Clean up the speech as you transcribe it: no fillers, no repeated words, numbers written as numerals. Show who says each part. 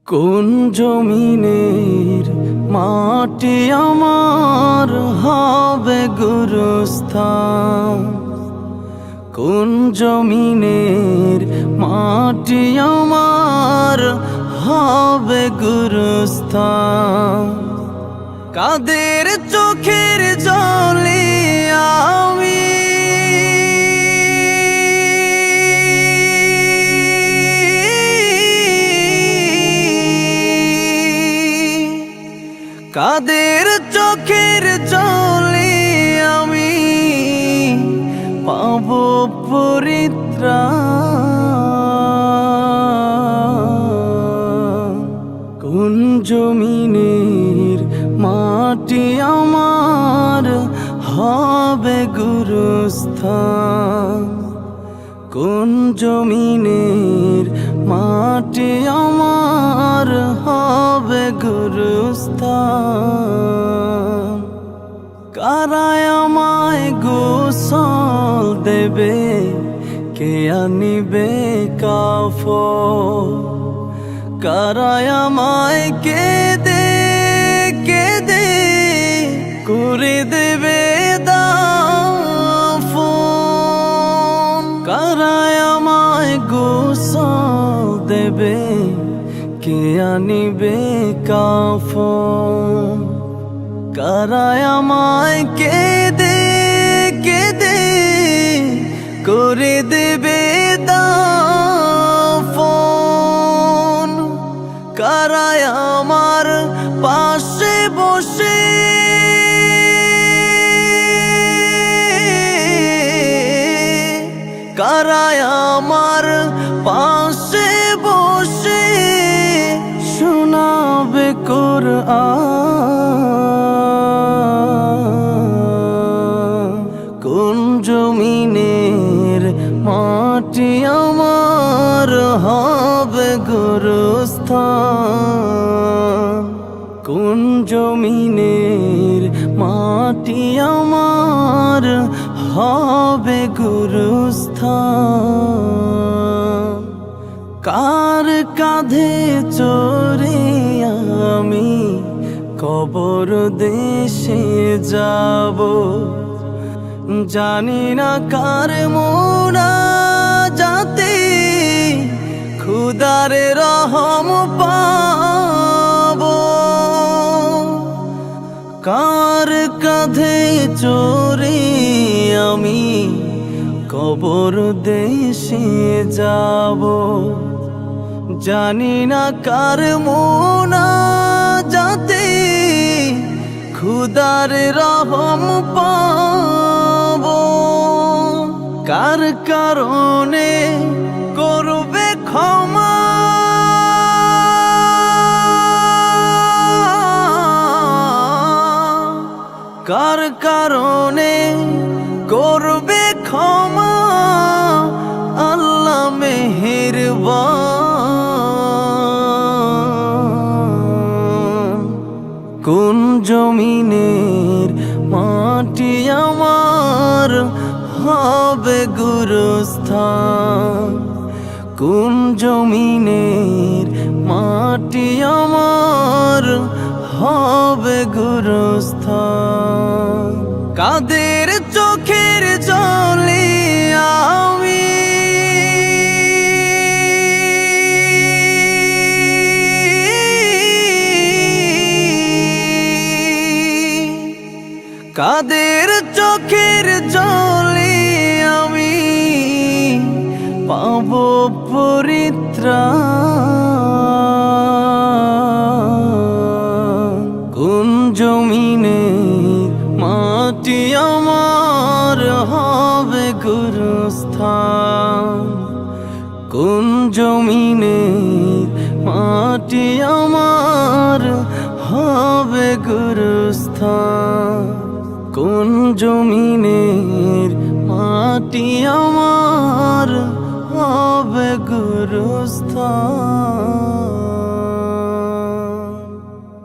Speaker 1: কোন জমিনের মাটি আমার হবে গুরুস্থান? কোন জমিনের মাটি আমার হবে গুরুস্থান? কাদের চোখের জলে আমি কাদের চোখের জলে আমি পাব পরিত্রাণ? কোন জমিনের মাটি আমার হবে গুরুস্থান? কোন জমিনের মাটি আমার হবে গুরুস্থান? কারায় আমায় গোসল দেবে, কে আনিবে কাফন? কারায় আমায় কেঁদে কেঁদে করে দেবে দাফন? কারায় আমায় গোসল দেবে, কে আনিবে কাফন? কারায় আমায় কেঁদে কেঁদে করে দেবে দাফন? কারায় আমার পাশে বসে কারায় আমার পাশে বসে শোনাবে কোরআন? কোন জমিনের মাটি আমার হবে গুরুস্থান? কোন জমিনের মাটি আমার হবে গুরুস্থান? কার কাঁধে চড়ে আমি কবর দেশে যাব? জানি না কার মুনাজাতে খুদার রহম পাব। কার কাঁধে চড়ে আমি কবর দেশে যাব? জানি না কার মুনাজাতে খুদার রহম পাব। কার কারণে করবে ক্ষমা? কার কারণে করবে ক্ষমা? আল্লাহ মেহেরবান। কোন জমিনের মাটি আমার হবে গুরুস্থান? কোন জমিনের মাটি আমার হবে গুরুস্থান? কাদের চোখের জলে আমি কাদের চোখের জলে আমি পাব পরিত্রাণ? কোন জমিনের মাটি আমার হবে গুরুস্থান? কোন জমিনের মাটি আমার হবে গুরুস্থান? কোন জমিনের মাটি আমার হবে গুরুস্থান?